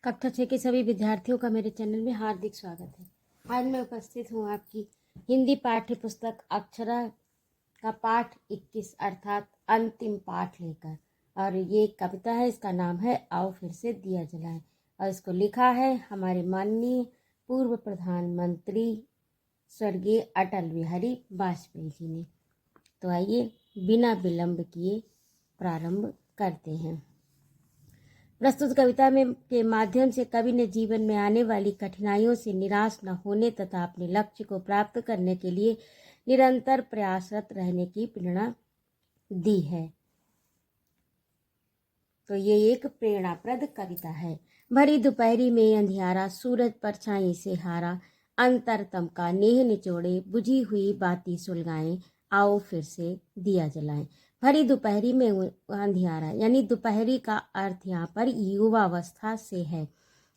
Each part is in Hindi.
कक्षा 6 के सभी विद्यार्थियों का मेरे चैनल में हार्दिक स्वागत है। आज मैं उपस्थित हूँ आपकी हिंदी पाठ्य पुस्तक अक्षरा का पाठ 21 अर्थात अंतिम पाठ लेकर। और ये एक कविता है, इसका नाम है आओ फिर से दिया जलाएं, और इसको लिखा है हमारे माननीय पूर्व प्रधानमंत्री स्वर्गीय अटल बिहारी वाजपेयी जी ने। तो आइए बिना विलंब किए प्रारंभ करते हैं। प्रस्तुत कविता में के माध्यम से कवि ने जीवन में आने वाली कठिनाइयों से निराश न होने तथा अपने लक्ष्य को प्राप्त करने के लिए निरंतर प्रयासरत रहने की प्रेरणा दी है। तो ये एक प्रेरणाप्रद कविता है। भरी दोपहरी में अंधियारा, सूरज परछाई से हारा, अंतरतम का नेह निचोड़े, बुझी हुई बाती सुलगाएं, आओ फिर से दिया जलाएं। भरी दोपहरी में अंधियारा यानी दोपहरी का अर्थ यहाँ पर युवावस्था से है।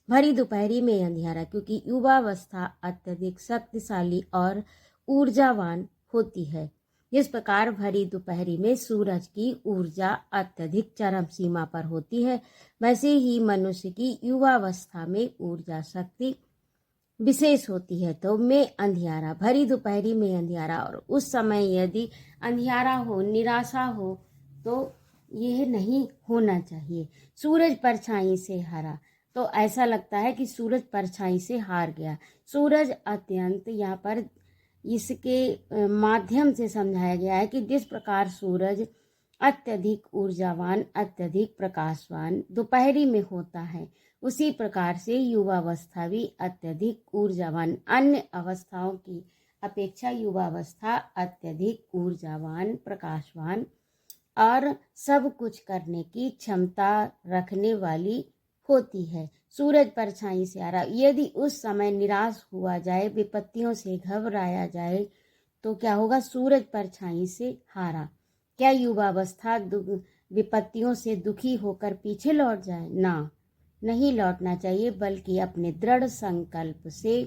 भरी दोपहरी में अंधियारा क्योंकि युवावस्था अत्यधिक शक्तिशाली और ऊर्जावान होती है। जिस प्रकार भरी दोपहरी में सूरज की ऊर्जा अत्यधिक चरम सीमा पर होती है, वैसे ही मनुष्य की युवावस्था में ऊर्जा शक्ति विशेष होती है। तो में अंधियारा, भरी दोपहरी में अंधियारा, और उस समय यदि अंधियारा हो, निराशा हो, तो यह नहीं होना चाहिए। सूरज परछाई से हारा, तो ऐसा लगता है कि सूरज परछाई से हार गया। सूरज अत्यंत यहाँ पर इसके माध्यम से समझाया गया है कि जिस प्रकार सूरज अत्यधिक ऊर्जावान, अत्यधिक प्रकाशवान दोपहरी में होता है, उसी प्रकार से युवावस्था भी अत्यधिक ऊर्जावान, अन्य अवस्थाओं की अपेक्षा युवावस्था अत्यधिक ऊर्जावान, प्रकाशवान और सब कुछ करने की क्षमता रखने वाली होती है। सूरज परछाई से आ रहा, यदि उस समय निराश हुआ जाए, विपत्तियों से घबराया जाए, तो क्या होगा? सूरज परछाई से हारा। क्या युवावस्था विपत्तियों से दुखी होकर पीछे लौट जाए? ना, नहीं लौटना चाहिए, बल्कि अपने दृढ़ संकल्प से,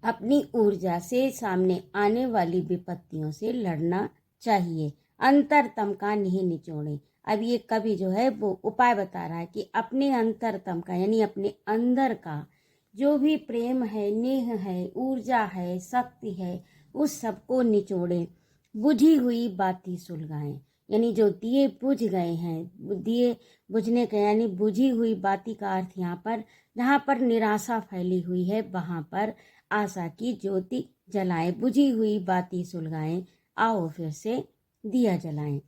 अपनी ऊर्जा से सामने आने वाली विपत्तियों से लड़ना चाहिए। अंतरतम का नेह निचोड़े। अब ये कवि जो है वो उपाय बता रहा है कि अपने अंतरतम का यानी अपने अंदर का जो भी प्रेम है, नेह है, ऊर्जा है, शक्ति है, उस सबको निचोड़े, बुझी हुई बाती सुलगाएं। यानी जो दिए बुझ गए हैं, दिए बुझने का यानी बुझी हुई बाती का अर्थ यहाँ पर, जहाँ पर निराशा फैली हुई है वहाँ पर आशा की ज्योति जलाएं, बुझी हुई बाती सुलगाएं, आओ फिर से दिया जलाएं।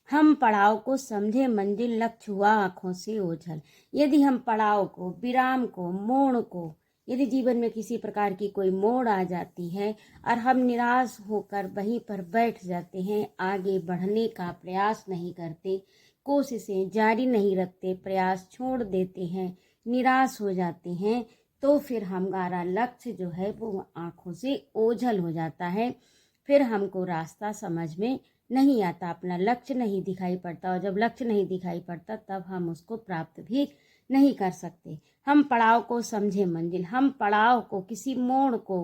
हम पड़ाव को समझे मंजिल, लक्ष्य हुआ आंखों से ओझल। यदि हम पड़ाव को, विराम को, मोड़ को, यदि जीवन में किसी प्रकार की कोई मोड़ आ जाती है और हम निराश होकर वहीं पर बैठ जाते हैं, आगे बढ़ने का प्रयास नहीं करते, कोशिशें जारी नहीं रखते, प्रयास छोड़ देते हैं, निराश हो जाते हैं, तो फिर हमारा लक्ष्य जो है वो आंखों से ओझल हो जाता है। फिर हमको रास्ता समझ में नहीं आता, अपना लक्ष्य नहीं दिखाई पड़ता, और जब लक्ष्य नहीं दिखाई पड़ता तब हम उसको प्राप्त भी नहीं कर सकते। हम पड़ाव को समझे मंजिल, हम पड़ाव को, किसी मोड़ को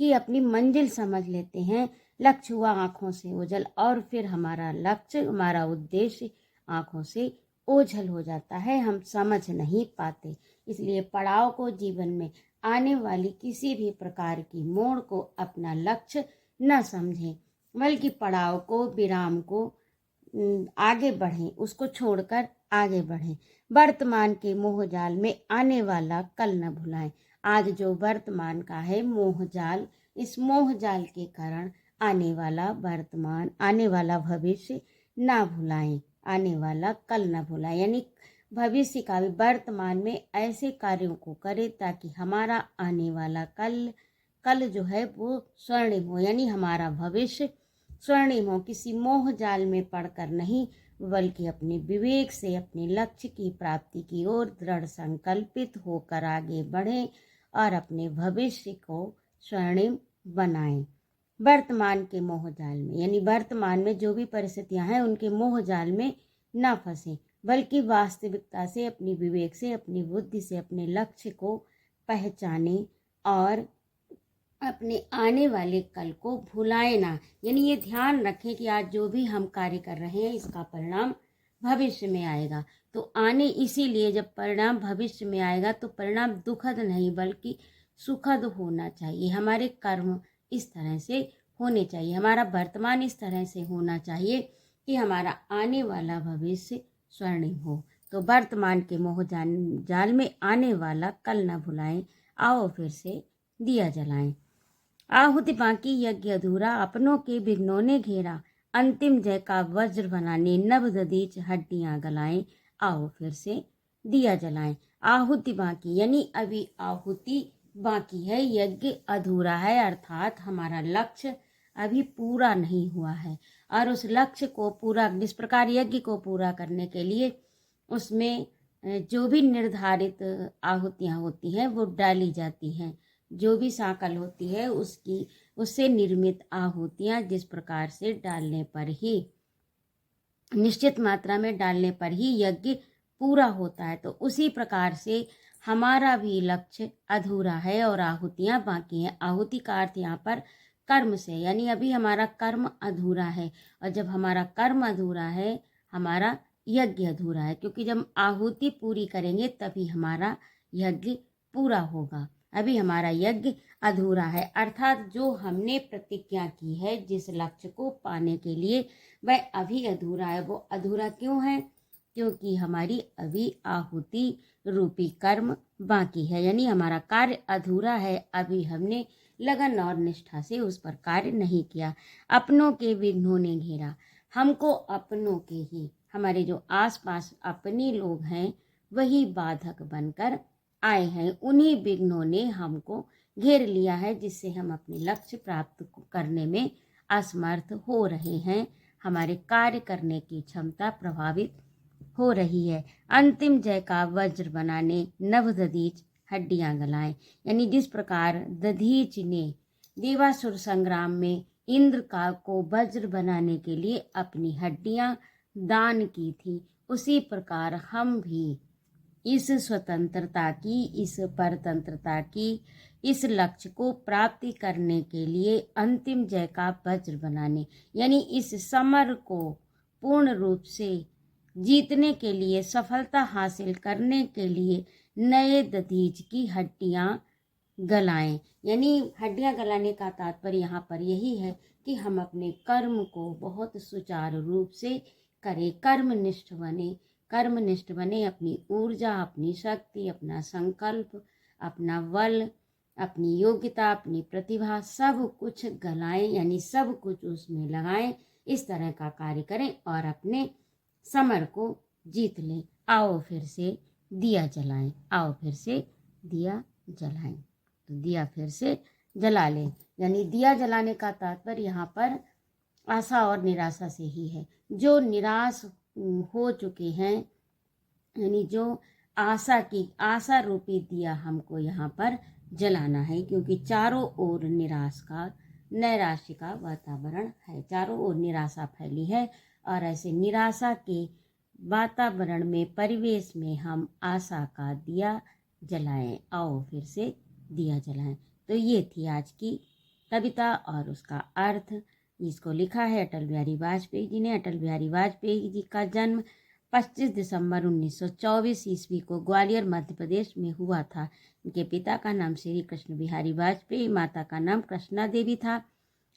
ही अपनी मंजिल समझ लेते हैं। लक्ष्य हुआ आंखों से ओझल, और फिर हमारा लक्ष्य, हमारा उद्देश्य आंखों से ओझल हो जाता है, हम समझ नहीं पाते। इसलिए पड़ाव को, जीवन में आने वाली किसी भी प्रकार की मोड़ को अपना लक्ष्य न समझें, बल्कि पड़ाव को, विराम को आगे बढ़ें, उसको छोड़कर आगे बढ़ें। वर्तमान के मोहजाल में आने वाला कल न भुलाएं। आज जो वर्तमान का है मोहजाल, इस मोहजाल के कारण आने वाला वर्तमान, आने वाला भविष्य ना भुलाएं, आने वाला कल न भुलाएं। यानी भविष्य का भी, वर्तमान में ऐसे कार्यों को करें ताकि हमारा आने वाला कल जो है वो स्वर्णिम हो, यानी हमारा भविष्य स्वर्णिम हो। किसी मोह जाल में पड़कर नहीं, बल्कि अपने विवेक से अपने लक्ष्य की प्राप्ति की ओर दृढ़ संकल्पित होकर आगे बढ़ें और अपने भविष्य को स्वर्णिम बनाएं। वर्तमान के मोह जाल में, यानी वर्तमान में जो भी परिस्थितियां हैं उनके मोह जाल में न फंसें, बल्कि वास्तविकता से, अपनी विवेक से, अपनी बुद्धि से अपने लक्ष्य को पहचानें और अपने आने वाले कल को भुलाए ना। यानी ये ध्यान रखें कि आज जो भी हम कार्य कर रहे हैं इसका परिणाम भविष्य में आएगा। तो आने इसीलिए जब परिणाम भविष्य में आएगा तो परिणाम दुखद नहीं बल्कि सुखद होना चाहिए। हमारे कर्म इस तरह से होने चाहिए, हमारा वर्तमान इस तरह से होना चाहिए कि हमारा आने वाला भविष्य स्वर्णिम हो। तो वर्तमान के मोह जाल में आने वाला कल न भुलाएं, आओ फिर से दिया जलाएं। आहुति बाकी यज्ञ अधूरा, अपनों के विघ्नों ने घेरा, अंतिम जय का वज्र बनाने नभ दधीच हड्डियां गलाएं, आओ फिर से दिया जलाएं। आहुति बाकी यानी अभी आहुति बाकी है, यज्ञ अधूरा है, अर्थात हमारा लक्ष्य अभी पूरा नहीं हुआ है। और उस लक्ष्य को पूरा, जिस प्रकार यज्ञ को पूरा करने के लिए उसमें जो भी निर्धारित आहुतियाँ होती हैं वो डाली जाती हैं, जो भी साकल होती है उससे निर्मित आहुतियाँ जिस प्रकार से डालने पर ही, निश्चित मात्रा में डालने पर ही यज्ञ पूरा होता है, तो उसी प्रकार से हमारा भी लक्ष्य अधूरा है और आहुतियाँ बाकी हैं। आहुति का अर्थ यहाँ पर कर्म से, यानी अभी हमारा कर्म अधूरा है, और जब हमारा कर्म अधूरा है हमारा यज्ञ अधूरा है, क्योंकि जब आहुति पूरी करेंगे तभी हमारा यज्ञ पूरा होगा। अभी हमारा यज्ञ अधूरा है, अर्थात जो हमने प्रतिज्ञा की है जिस लक्ष्य को पाने के लिए वह अभी अधूरा है। वो अधूरा क्यों है? क्योंकि हमारी अभी आहुति रूपी कर्म बाकी है, यानी हमारा कार्य अधूरा है, अभी हमने लगन और निष्ठा से उस पर कार्य नहीं किया। अपनों के विघ्नों ने घेरा, हमको अपनों के ही, हमारे जो आसपास अपने लोग हैं वही बाधक बनकर आए हैं, उन्हीं विघ्नों ने हमको घेर लिया है, जिससे हम अपने लक्ष्य प्राप्त करने में असमर्थ हो रहे हैं, हमारे कार्य करने की क्षमता प्रभावित हो रही है। अंतिम जय का वज्र बनाने नभ दधीच हड्डियां गलाएं, यानी जिस प्रकार दधीच ने देवासुर संग्राम में इंद्र का को वज्र बनाने के लिए अपनी हड्डियां दान की थी, उसी प्रकार हम भी इस स्वतंत्रता की, इस परतंत्रता की, इस लक्ष्य को प्राप्ति करने के लिए अंतिम जय का वज्र बनाने, यानी इस समर को पूर्ण रूप से जीतने के लिए, सफलता हासिल करने के लिए नए दधीच की हड्डियां गलाएं। यानी हड्डियां गलाने का तात्पर्य यहाँ पर यही है कि हम अपने कर्म को बहुत सुचारू रूप से करें, कर्मनिष्ठ बने, अपनी ऊर्जा, अपनी शक्ति, अपना संकल्प, अपना बल, अपनी योग्यता, अपनी प्रतिभा सब कुछ गलाएं, यानी सब कुछ उसमें लगाएं, इस तरह का कार्य करें और अपने समर को जीत लें। आओ फिर से दिया जलाएं, आओ फिर से दिया जलाएं। तो दिया फिर से जला लें, यानी दिया जलाने का तात्पर्य यहाँ पर आशा और निराशा से ही है। जो निराश हो चुके हैं, यानी जो आशा रूपी दिया हमको यहाँ पर जलाना है, क्योंकि चारों ओर नैराश्य का वातावरण है, चारों ओर निराशा फैली है, और ऐसे निराशा के वातावरण में, परिवेश में हम आशा का दिया जलाएं, आओ फिर से दिया जलाएं। तो ये थी आज की कविता और उसका अर्थ। इसको लिखा है अटल बिहारी वाजपेयी जी ने। अटल बिहारी वाजपेयी जी का जन्म 25 दिसंबर 1924 ईस्वी को ग्वालियर मध्य प्रदेश में हुआ था। इनके पिता का नाम श्री कृष्ण बिहारी वाजपेयी, माता का नाम कृष्णा देवी था।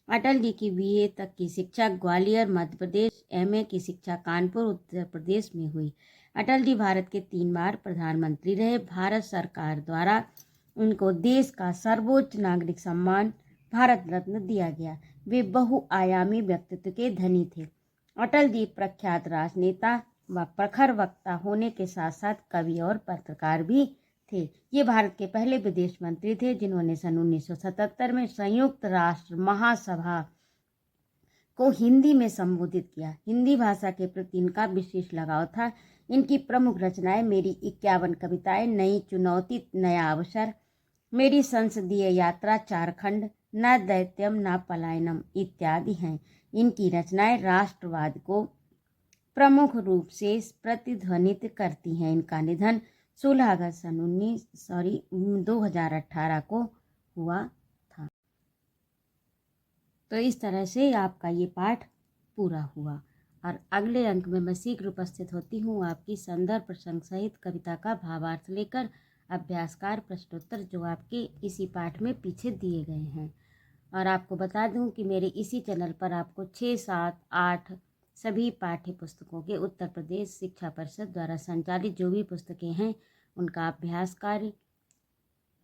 अटल जी की बीए तक की शिक्षा ग्वालियर मध्य प्रदेश, एमए की शिक्षा कानपुर उत्तर प्रदेश में हुई। अटल जी भारत के 3 बार प्रधानमंत्री रहे। भारत सरकार द्वारा उनको देश का सर्वोच्च नागरिक सम्मान भारत रत्न दिया गया। वे बहुआयामी व्यक्तित्व के धनी थे। अटल जी प्रख्यात राजनेता व प्रखर वक्ता होने के साथ साथ कवि और पत्रकार भी थे। ये भारत के पहले विदेश मंत्री थे जिन्होंने सन 1977 में संयुक्त राष्ट्र महासभा को हिंदी में संबोधित किया। हिंदी भाषा के प्रति इनका विशेष लगाव था। इनकी प्रमुख रचनाएं मेरी 51 कविताएं, नई चुनौती, नया अवसर, मेरी संसदीय यात्रा, 4 खंड, न दैत्यम न पलायनम इत्यादि हैं। इनकी रचनाएं राष्ट्रवाद को प्रमुख रूप से प्रतिध्वनित करती हैं। इनका निधन 16 अगस्त सन 2018 को हुआ था। तो इस तरह से आपका ये पाठ पूरा हुआ। और अगले अंक में मैं शीघ्र उपस्थित होती हूँ आपकी संदर्भ प्रसंग सहित कविता का भावार्थ लेकर, अभ्यासकार प्रश्नोत्तर जो आपके इसी पाठ में पीछे दिए गए हैं। और आपको बता दूं कि मेरे इसी चैनल पर आपको 6, 7, 8 सभी पाठ्य पुस्तकों के उत्तर प्रदेश शिक्षा परिषद द्वारा संचालित जो भी पुस्तकें हैं उनका अभ्यास कार्य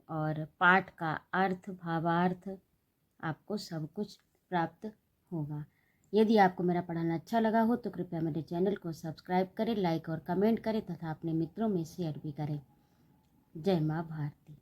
और पाठ का अर्थ, भावार्थ आपको सब कुछ प्राप्त होगा। यदि आपको मेरा पढ़ाना अच्छा लगा हो तो कृपया मेरे चैनल को सब्सक्राइब करें, लाइक और कमेंट करें तथा अपने मित्रों में शेयर भी करें। जय माँ भारती।